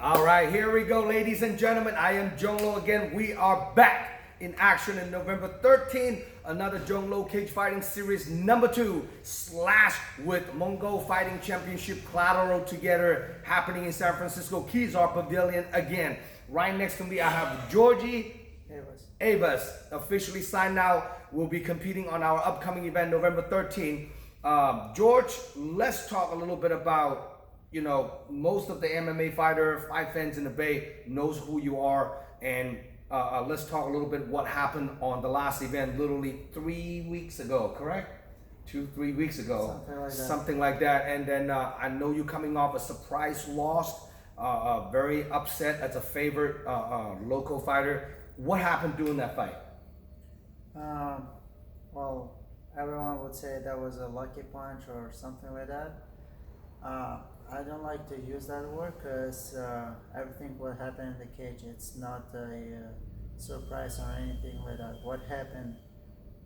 All right, here we go, ladies and gentlemen. I am Zhong again. We are back in action in November 13th. Another Zhong Cage Fighting Series number 2 / with Mongol Fighting Championship collateral together happening in San Francisco Kezar Pavilion again. Right next to me, I have Georgii Eyvas officially signed now. We'll be competing on our upcoming event November 13th. George, let's talk a little bit about, most of the MMA fight fans in the Bay knows who you are, and let's talk a little bit what happened on the last event, literally 3 weeks ago, correct? 2-3 weeks ago, something like that. And then I know you're coming off a surprise loss, very upset as a favorite local fighter. What happened during that fight? Well, everyone would say that was a lucky punch or something like that. I don't like to use that word because everything what happened in the cage, it's not a surprise or anything like that. What happened,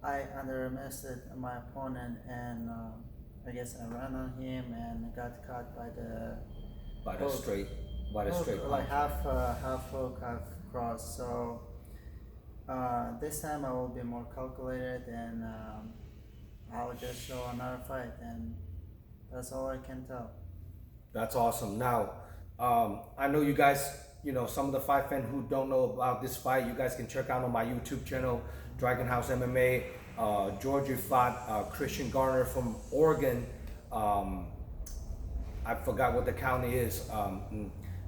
I underestimated my opponent, and I guess I ran on him and got caught by the straight like half hook, half cross. So this time I will be more calculated, and I will just show another fight, and that's all I can tell. That's awesome. Now, I know you guys, some of the fight fans who don't know about this fight, you guys can check out on my YouTube channel, Dragon House MMA. Georgia fought Christian Garner from Oregon. I forgot what the county is.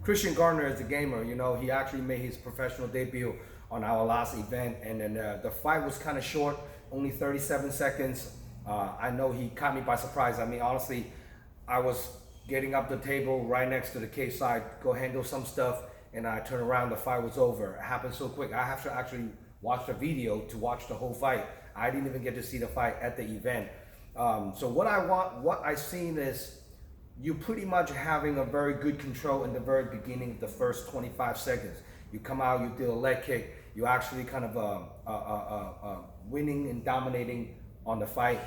Christian Garner is a gamer. He actually made his professional debut on our last event, and then the fight was kind of short, only 37 seconds. I know he caught me by surprise. I mean, honestly, I was getting up the table right next to the cage side, go handle some stuff, and I turn around, the fight was over. It happened so quick. I have to actually watch the video to watch the whole fight. I didn't even get to see the fight at the event. So what I've seen is you pretty much having a very good control in the very beginning of the first 25 seconds. You come out, you do a leg kick, you actually kind of winning and dominating on the fight,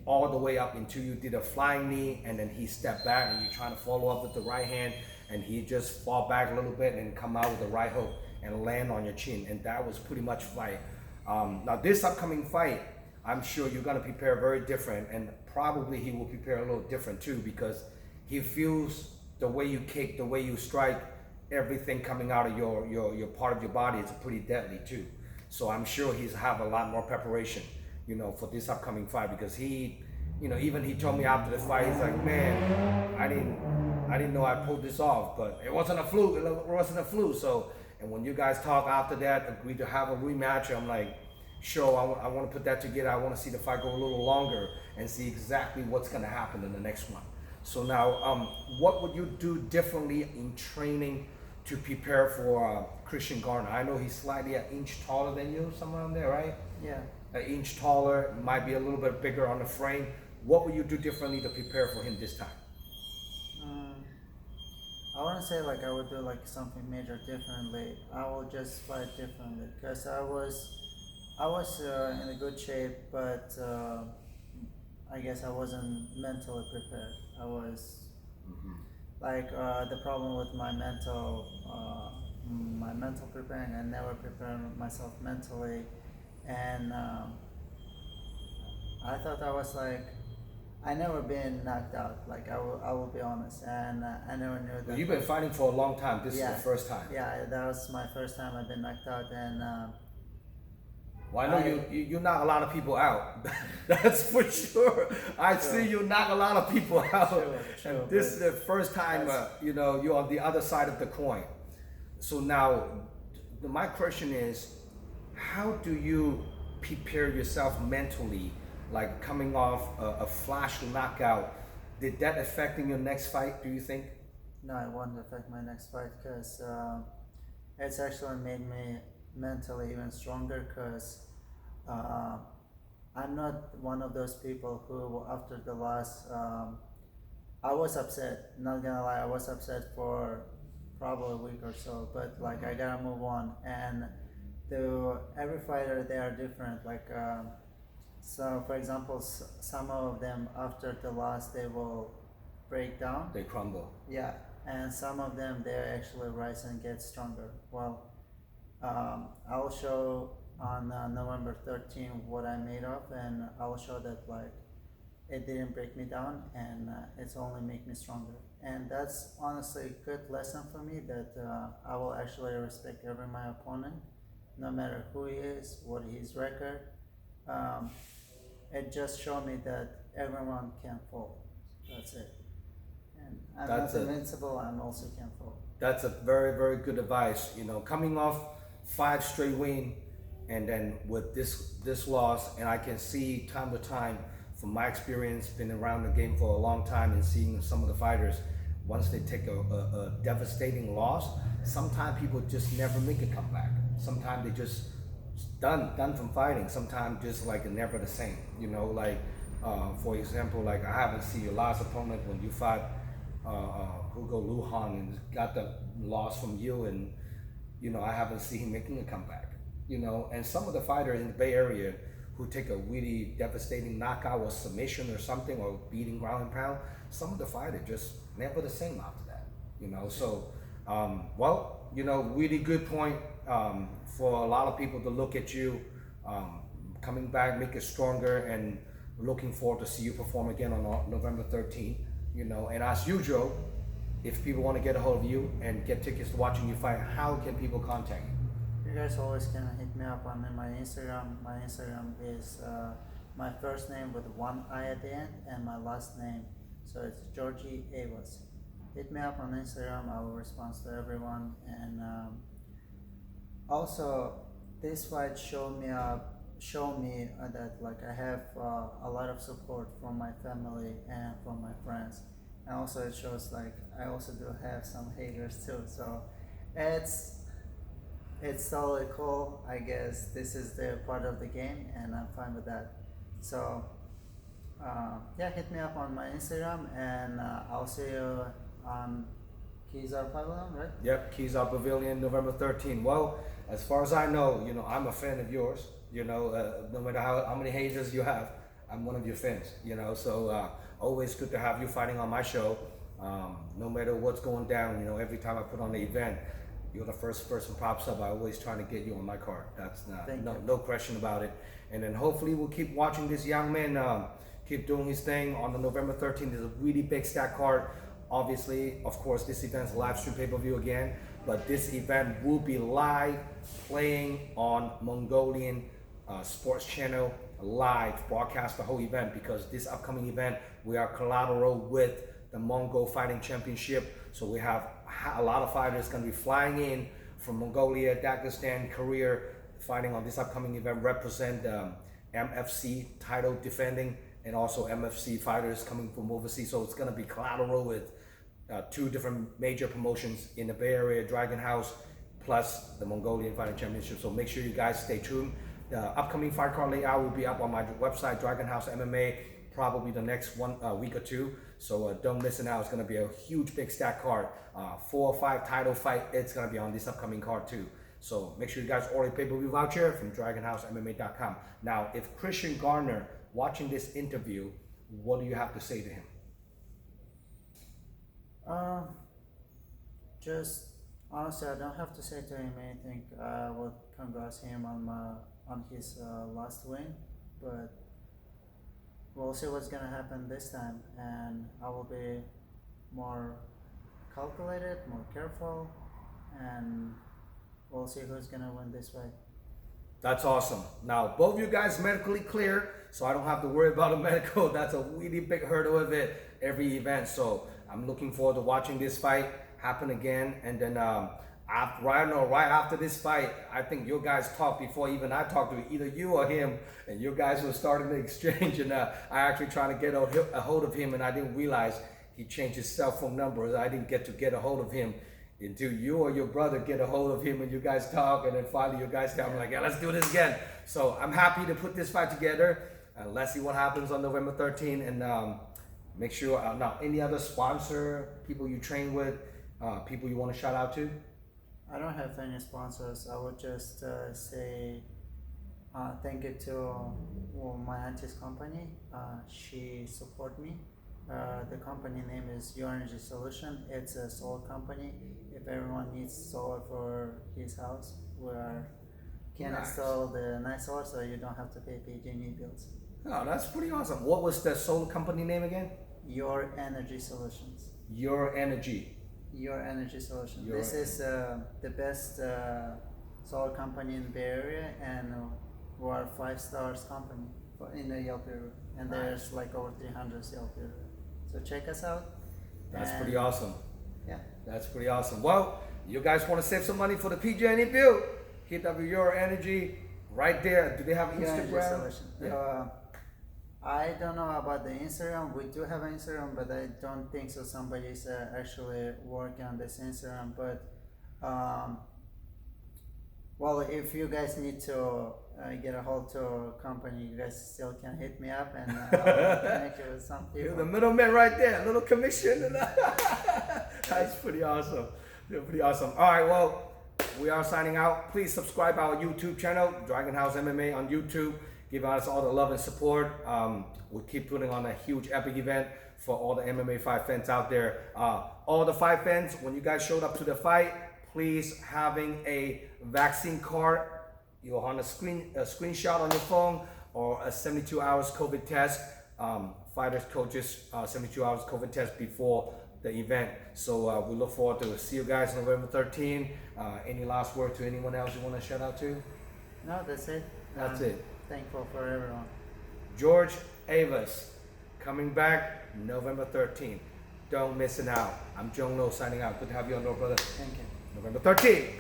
all the way up until you did a flying knee, and then he stepped back and you're trying to follow up with the right hand, and he just fall back a little bit and come out with the right hook and land on your chin, and that was pretty much fight. Now this upcoming fight, I'm sure you're gonna prepare very different, and probably he will prepare a little different too, because he feels the way you kick, the way you strike, everything coming out of your part of your body is pretty deadly too. So I'm sure he's have a lot more preparation, for this upcoming fight, because he, even he told me after the fight, he's like, man, I didn't know I pulled this off, but it wasn't a fluke. It wasn't a fluke. So, and when you guys talk after that, agreed to have a rematch, I'm like, sure, I want to put that together. I want to see the fight go a little longer and see exactly what's going to happen in the next one. So now, what would you do differently in training to prepare for Christian Garner? I know he's slightly an inch taller than you, somewhere on there, right? Yeah. An inch taller, might be a little bit bigger on the frame. What would you do differently to prepare for him this time? I wouldn't say like I would do like something major differently. I will just fight differently because I was in a good shape, but I guess I wasn't mentally prepared. I was like the problem with my mental preparing. I never prepared myself mentally, and I thought I was like, I never been knocked out. Like I will be honest, and I never knew that. Well, you've been fighting for a long time. This is the first time. Yeah, that was my first time I've been knocked out, and. Well, I know you knock a lot of people out. That's for sure. I see you knock a lot of people out. True, and this is the first time, you're on the other side of the coin. So now, my question is, how do you prepare yourself mentally, like coming off a flash knockout? Did that affect in your next fight, do you think? No, it won't affect my next fight because it's actually made me mentally even stronger, because I'm not one of those people who after the loss I was upset, not gonna lie, I was upset for probably a week or so, but like I gotta move on, and every fighter, they are different, like so for example, some of them after the loss they will break down. They crumble. Yeah, and some of them they actually rise and get stronger. Well, I'll show on November 13th what I made of, and I'll show that like it didn't break me down, and it's only make me stronger. And that's honestly a good lesson for me that I will actually respect every my opponent, no matter who he is, what his record. Um, it just showed me that everyone can fall. That's it. And I'm That's not it. invincible. I'm also can fall. That's a very, very good advice. You know, coming off 5 straight win, and then with this loss, and I can see time to time from my experience, been around the game for a long time, and seeing some of the fighters, once they take a devastating loss, sometimes people just never make a comeback. Sometimes they just done from fighting. Sometimes just like never the same. You know, like for example, like I haven't seen your last opponent when you fought Hugo Luhan and got the loss from you, and you know I haven't seen him making a comeback. You know, and some of the fighters in the Bay Area who take a really devastating knockout or submission or something, or beating ground and pound, some of the fighters just never the same after that. You know, so well, you know, really good point for a lot of people to look at you coming back, make it stronger, and looking forward to see you perform again on November 13th. You know, and as usual, if people want to get a hold of you and get tickets to watching you fight, how can people contact you? You guys always can hit me up on my Instagram. My Instagram is my first name with one I at the end and my last name. So it's Georgii Eyvas. Hit me up on Instagram. I will respond to everyone. And also, this fight showed me that like I have a lot of support from my family and from my friends. And also it shows like I also do have some haters too. So it's totally cool. I guess this is their part of the game, and I'm fine with that. So, yeah, hit me up on my Instagram, and I'll see you on Kezar Pavilion, right? Yep, Kezar Pavilion, November 13th. Well, as far as I know, you know, I'm a fan of yours. You know, no matter how many haters you have, I'm one of your fans. You know, so always good to have you fighting on my show. No matter what's going down, you know, every time I put on the event, you're the first person pops up. I always trying to get you on my card. That's no question about it. And then hopefully we'll keep watching this young man keep doing his thing on the November 13th. There's a really big stack card. Obviously, of course, this event's a live stream pay-per-view again, but this event will be live playing on Mongolian sports channel, live broadcast the whole event, because this upcoming event we are collateral with the Mongol Fighting Championship. So we have a lot of fighters going to be flying in from Mongolia, Dagestan, Korea, fighting on this upcoming event, represent MFC title defending, and also MFC fighters coming from overseas. So it's going to be collateral with 2 different major promotions in the Bay Area, Dragon House, plus the Mongolian Fighting Championship. So make sure you guys stay tuned. The upcoming fight card layout will be up on my website, Dragon House MMA, probably the next week or 2. So don't miss it out. It's going to be a huge big stack card. 4 or 5 title fight. It's going to be on this upcoming card too. So make sure you guys order a pay-per-view voucher from DragonHouseMMA.com. Now, if Christian Garner watching this interview, what do you have to say to him? Just honestly, I don't have to say to him anything. I would congrats him on his last win, but we'll see what's gonna happen this time, and I will be more calculated, more careful, and we'll see who's gonna win this fight. That's awesome. Now, both of you guys medically clear, so I don't have to worry about a medical. That's a really big hurdle of it every event. So I'm looking forward to watching this fight happen again. And then right after this fight, I think you guys talked before even I talked to either you or him, and you guys were starting to exchange. And I actually trying to get a hold of him, and I didn't realize he changed his cell phone number. I didn't get to get a hold of him until you or your brother get a hold of him and you guys talk, and then finally you guys tell me like, yeah, let's do this again. So I'm happy to put this fight together. Let's see what happens on November 13th, and make sure now any other sponsor, people you train with, people you want to shout out to. I don't have any sponsors. I would just say thank you to my auntie's company. She support me, The company name is Your Energy Solution. It's a solar company. If everyone needs solar for his house, we can Nice. install the nice solar so you don't have to pay PG&E bills. Oh, that's pretty awesome. What was the solar company name again? Your Energy Solutions. Your Energy. Your Energy Solution. Your This is the best solar company in the Bay Area, and we're 5 stars company in the Yelp review. And there's like over 300 Yelp review. So check us out. That's And pretty awesome. Yeah. That's pretty awesome. Well, you guys want to save some money for the PG&E bill? Hit up Your Energy right there. Do they have Your Energy Instagram? Solution. Yeah. I don't know about the Instagram. We do have an Instagram, but I don't think so. Somebody's actually working on this Instagram. But well, if you guys need to get a hold to a company, you guys still can hit me up, and I'll connect you with some people. You're the middleman right there. A little commission. That's pretty awesome. They're pretty awesome. All right, well, we are signing out. Please subscribe our YouTube channel, Dragon House MMA on YouTube. Give us all the love and support. We'll keep putting on a huge epic event for all the MMA fight fans out there. All the fight fans, when you guys showed up to the fight, please having a vaccine card, you're on a screenshot on your phone, or a 72 hours COVID test. Fighters, coaches, 72 hours COVID test before the event. So we look forward to see you guys November 13. Any last word to anyone else you want to shout out to? No, that's it. That's it. Thankful for everyone. Georgii Eyvas coming back November 13th. Don't miss it out. I'm Zhong signing out. Good to have you on, bro, brother. Thank you. November 13th.